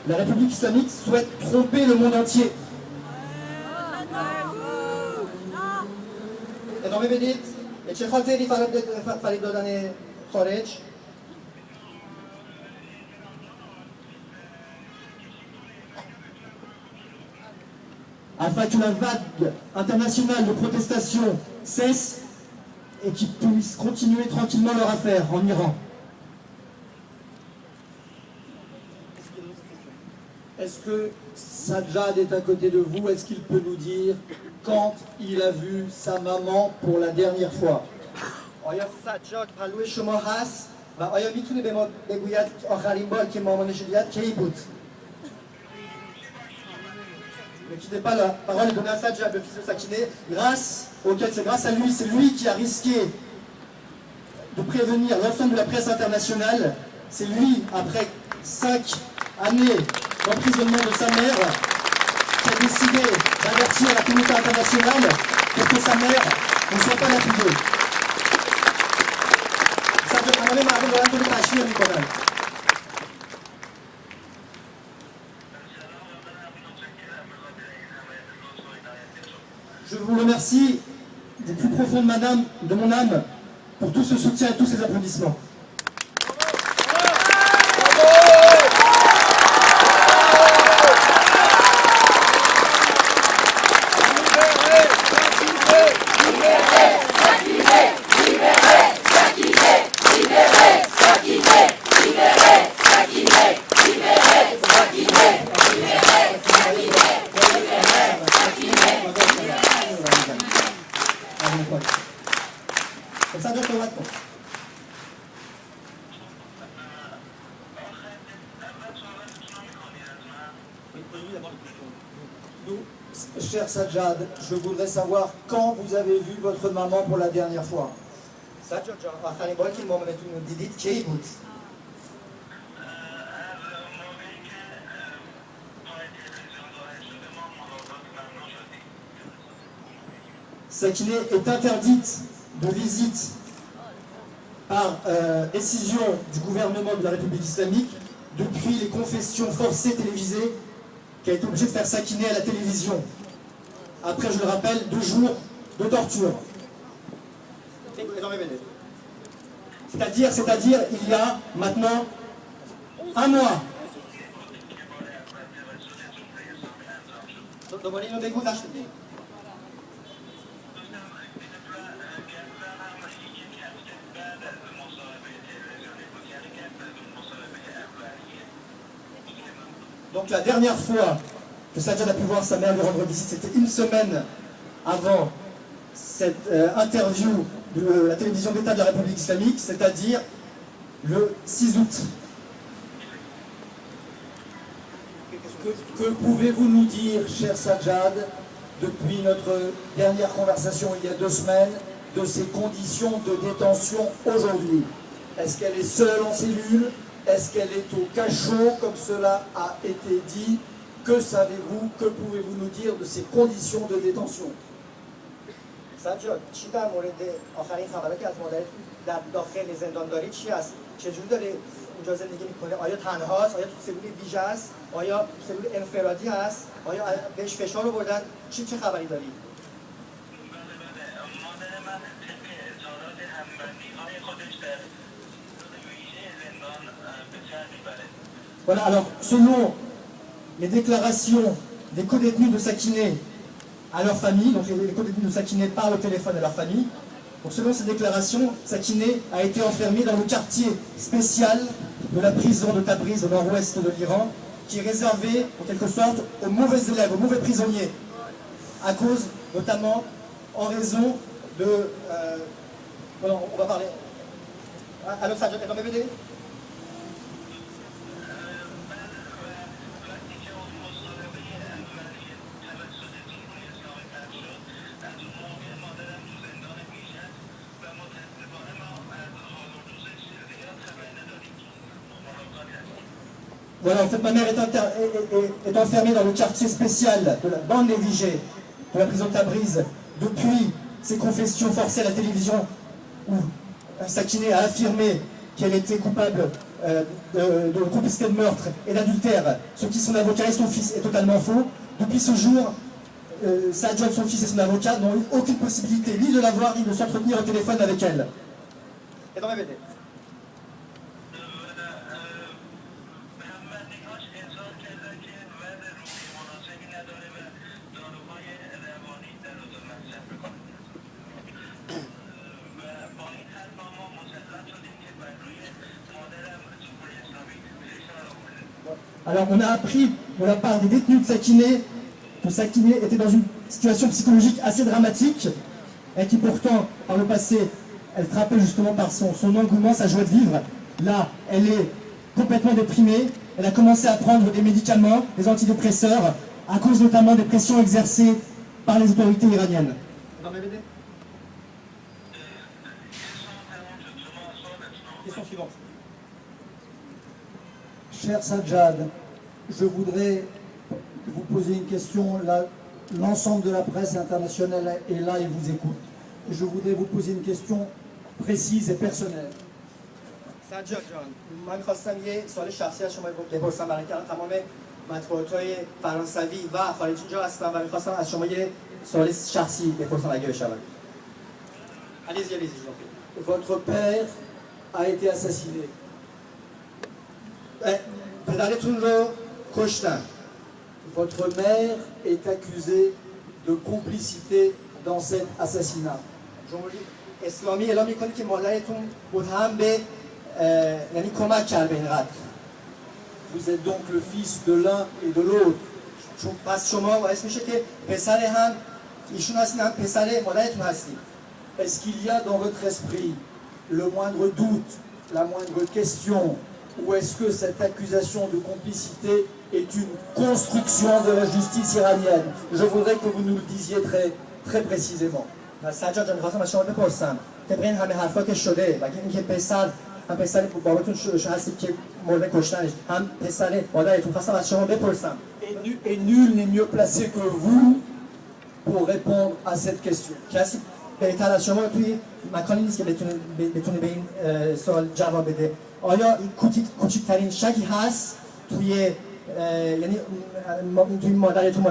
La République islamique souhaite tromper le monde entier. ادامه بدید چه خاطری فریب دادن خارج afin que la vague internationale de protestation cesse et qu'ils puissent continuer tranquillement leur affaire en Iran. Est-ce que Sajjad est à côté de vous? Est-ce qu'il peut nous dire quand il a vu sa maman pour la dernière fois? آیا سجاد پلوی شما هست و آیا میتونه به ما بگوید آخرین بار که مامانش رو دید کی بود؟ Ne quittez pas la parole et donnez à Sajjad, le fils de Sakineh, c'est grâce à lui, c'est lui qui a risqué de prévenir l'ensemble de la presse internationale. C'est lui, après 5 années d'emprisonnement de sa mère, qui a décidé d'avertir la communauté internationale pour que sa mère ne soit pas lapidée. Sajjad همه مردم دارن تو رو تشویق میکنن. Je vous remercie du plus profond de mon âme pour tout ce soutien et tous ces applaudissements. Nous, cher Sajjad, je voudrais savoir quand vous avez vu votre maman pour la dernière fois. سجاد جان آخرین باری که مامانتون رو دیدید کی بود؟ Sakineh est interdite de visite par décision du gouvernement de la République islamique depuis les confessions forcées télévisées qui a été obligé de faire Sakineh à la télévision. Après, je le rappelle, 2 jours de torture. C'est-à-dire, il y a maintenant 1 mois. Donc la dernière fois que Sajjad a pu voir sa mère lui rendre visite, c'était 1 semaine avant cette interview de la télévision d'État de la République islamique, c'est-à-dire le 6 août. Que pouvez-vous nous dire, cher Sajjad, depuis notre dernière conversation il y a 2 semaines, de ses conditions de détention aujourd'hui? Est-ce qu'elle est seule en cellule? Est-ce qu'elle est au cachot, comme cela a été dit? Que savez-vous? Que pouvez-vous nous dire de ses conditions de détention? سجاد چی در مورد آخرین خبرات که از مادرت در داخل زندانداری چی است؟ چجوری داره اونجا زندگی میکنه؟ آیا تنهاست؟ آیا تو سلول ویژه است؟ آیا سلول انفرادی است؟ آیا بهش فشار آوردن؟ چه خبری داری؟ Voilà, alors selon les déclarations des co-détenus de Sakineh à leur famille, donc les co-détenus de Sakineh parlent au téléphone à leur famille, donc selon ces déclarations, Sakineh a été enfermée dans le quartier spécial de la prison de Tabriz au nord-ouest de l'Iran, qui est réservé en quelque sorte aux mauvais élèves, aux mauvais prisonniers, à cause notamment en raison de... voilà, on va parler... Alors Sajjad, est-ce que vous m'aidez? Voilà, en fait, ma mère est enfermée dans le quartier spécial de la bande négligée de la prison de Tabriz depuis ses confessions forcées à la télévision où Sakineh a affirmé qu'elle était coupable de complicité de meurtre et d'adultère, ce qui son avocat et son fils est totalement faux. Depuis ce jour, Sajjad, son fils et son avocat n'ont eu aucune possibilité ni de la voir ni de s'entretenir au téléphone avec elle. Et dans mes Alors, on a appris de la part des détenus de Sakineh que Sakineh était dans une situation psychologique assez dramatique et qui pourtant, par le passé, elle frappait justement par son engouement, sa joie de vivre. Là, elle est complètement déprimée. Elle a commencé à prendre des médicaments, des antidépresseurs, à cause notamment des pressions exercées par les autorités iraniennes. Question suivante. Cher Sajjad, je voudrais vous poser une question. L'ensemble de la presse internationale est là et vous écoute. Je voudrais vous poser une question précise et personnelle. سجاد جان، من خواستم یه سوال شخصی از شما بپرسم برای اینکه تمام مطبوعات‌های فرانسوی و خارجی اینجا هستن و می‌خواستم از شما یه سوال شخصی بپرسم اگه بشود. Allez-y, allez-y, je vous en prie. Votre père a été assassiné. پدرتون رو کشتن. Votre mère est accusée de complicité dans cet assassinat. جمهوری اسلامی اعلام می‌کنه که مادرتون متهم به یعنی کمک کرد به این قتل. Vous êtes donc le fils de l'un et de l'autre. پس شما باعث میشه که پسر هم ایشون هستین هم پسر مادرتون هستین. Est-ce qu'il y a dans votre esprit le moindre doute, la moindre question, ou est-ce que cette accusation de complicité est une construction de la justice iranienne? Je voudrais que vous nous le disiez très précisément. سجاد جان می‌خواستم از شما بپرسم طبق این همه حرفا که شده و اینکه هم پسر باباتون هستید که مورد کشتنش هم پسر مادرتون، خواستم از شما بپرسم. Et nul n'est mieux placé que vous pour répondre à cette question. کسی بهتر از شما توی مکانی نیست که بتونه به این سوال جواب بده. آیا کوچکترین شکی هست توی یعنی توی مادرتون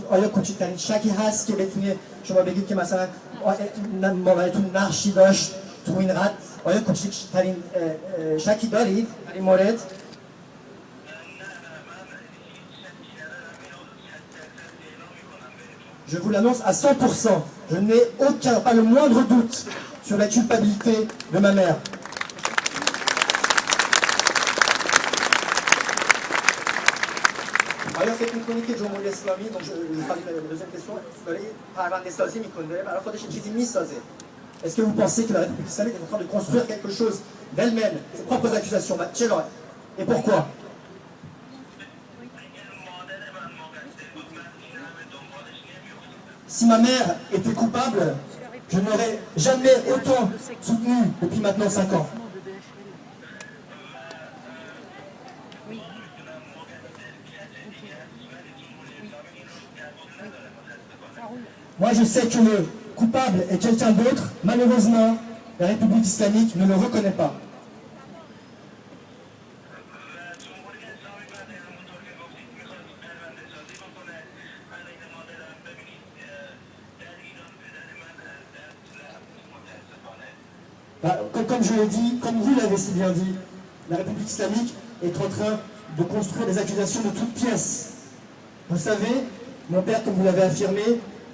آیا کوچکترین شکی هست که بتونه شما بگید که مثلا مادرتون نقشی داشت تو این قتل؟ آیا کوچکترین شکی دارید در این مورد؟ Je vous l'annonce à 100%. Je n'ai pas le moindre doute sur la culpabilité de ma mère. آیا فکر می‌کنید که جمهوری اسلامی deuxième question داره پرونده سازی می‌کنه، داره برای خودش چیزی می‌سازه؟ Est-ce que vous pensez que la République islamique est en train de construire quelque chose d'elle-même, ses propres accusations? Et pourquoi? Si ma mère était coupable, je n'aurais jamais autant soutenu depuis maintenant 5 ans. Moi, je sais que le coupable est quelqu'un d'autre. Malheureusement, la République islamique ne le reconnaît pas. Comme je l'ai dit, comme vous l'avez si bien dit, la République islamique est en train de construire des accusations de toutes pièces. Vous savez, mon père, comme vous l'avez affirmé,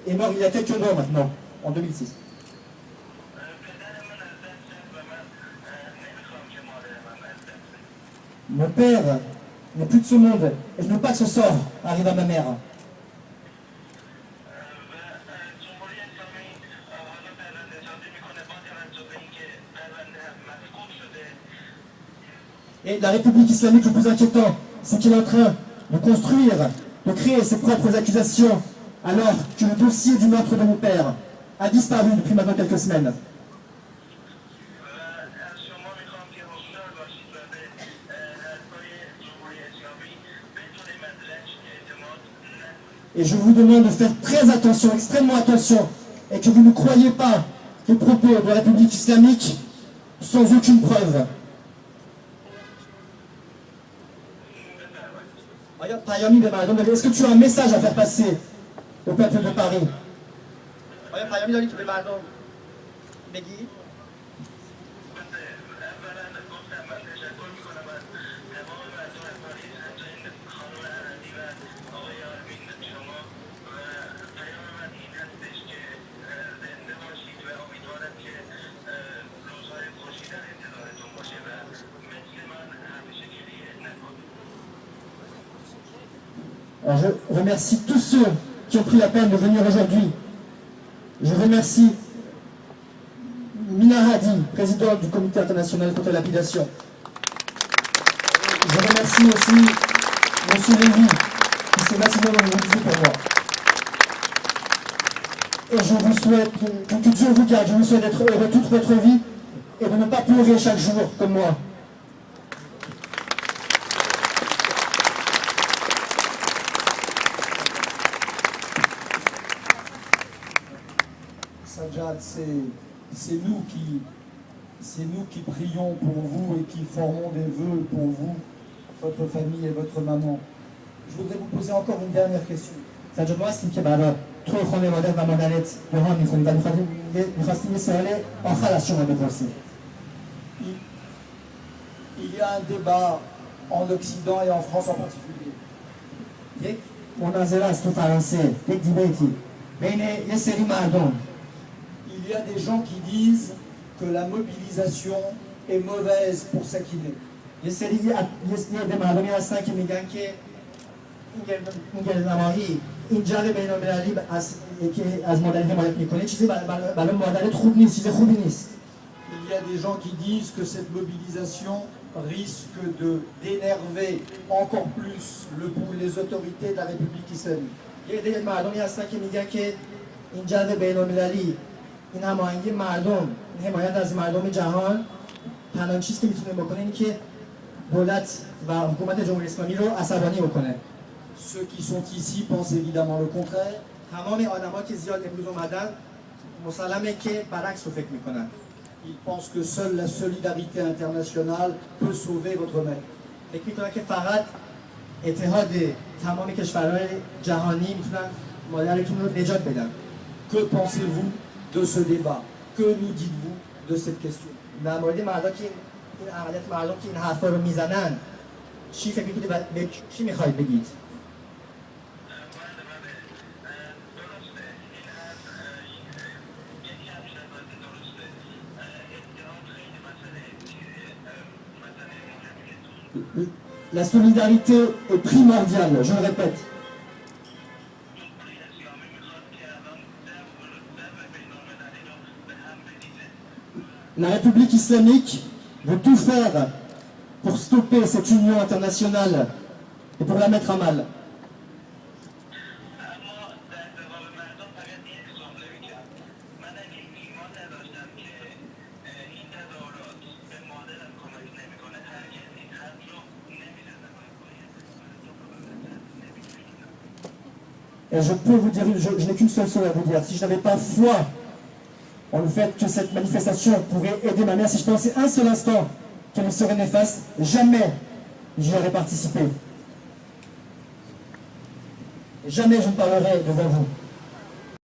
est mort il y a quelques mois maintenant, en 2006. Mon père n'est plus de ce monde et je ne veux pas que ce sort arrive à ma mère. Et la République islamique, le plus inquiétant, c'est qu'il est en train de construire, de créer ses propres accusations, alors que le dossier du meurtre de mon père a disparu depuis maintenant quelques semaines. Et je vous demande de faire très attention, extrêmement attention, et que vous ne croyez pas les propos de la République islamique sans aucune preuve. Est-ce que tu as un message à faire passer au peuple de Paris? Alors je remercie tous ceux qui ont pris la peine de venir aujourd'hui. Je remercie Mina Hadi, présidente du Comité international contre la lapidation. Je remercie aussi M. Lévy, qui s'est massivement mobilisé pour moi. Et je vous souhaite que Dieu vous garde, je vous souhaite d'être heureux toute votre vie et de ne pas pleurer chaque jour comme moi. Sajjad, c'est nous qui prions pour vous et qui formons des vœux pour vous, votre famille et votre maman. Je voudrais vous poser encore une dernière question. سجاد ما هستیم که برای تو خانواده و مادرت دعا می‌کنیم و می‌خواستیم یه سوال آخر از شما بپرسیم. Il y a un débat en Occident et en France en particulier. یک مناظره است تو فرانسه، یک دیبیتی بین یه سری مردم. Il y a des gens qui disent que la mobilisation est mauvaise pour Sakineh. یه مردمی هستن که میگن که این گردنمایی این جنگ بین‌المللی که از مادری حمایت میکنه چیزی برای مادرت خوب نیست، چیز خوبی نیست. Il y a des gens qui disent que cette mobilisation risque d'énerver encore plus les autorités de la République islamique. یه مردمی هستن که میگن که این جنگ بین‌المللی، این هماهنگی مردم، این حمایت از مردم جهان تنها چیزی که میتونه بکنه اینه که دولت و حکومت جمهوری اسلامی رو عصبانی بکنه. Ceux qui sont ici pensent évidemment le contraire. تمام آدم‌ها که زیاد امروز اومدن مسلمه که برعکس رو فکر میکنن. Ils pensent que seule la solidarité internationale peut sauver votre mère. فکر میکنن که فقط اتحاد تمام کشورهای جهانی میتونن مادرتون رو نجات بدن. Que pensez-vous de ce débat? Que nous dites-vous de cette question? در مورد مردم که این اقلیت مردم که این حرفا رو میزنن چی فکر میکنید به چی میخواید بگید؟ La solidarité est primordiale, je le répète. La République islamique veut tout faire pour stopper cette union internationale et pour la mettre à mal. Et je peux vous dire, je n'ai qu'une seule chose à vous dire. Si je n'avais pas foi en le fait que cette manifestation pourrait aider ma mère, si je pensais un seul instant qu'elle serait néfaste, jamais j'y aurais participé. Et jamais je ne parlerai devant vous.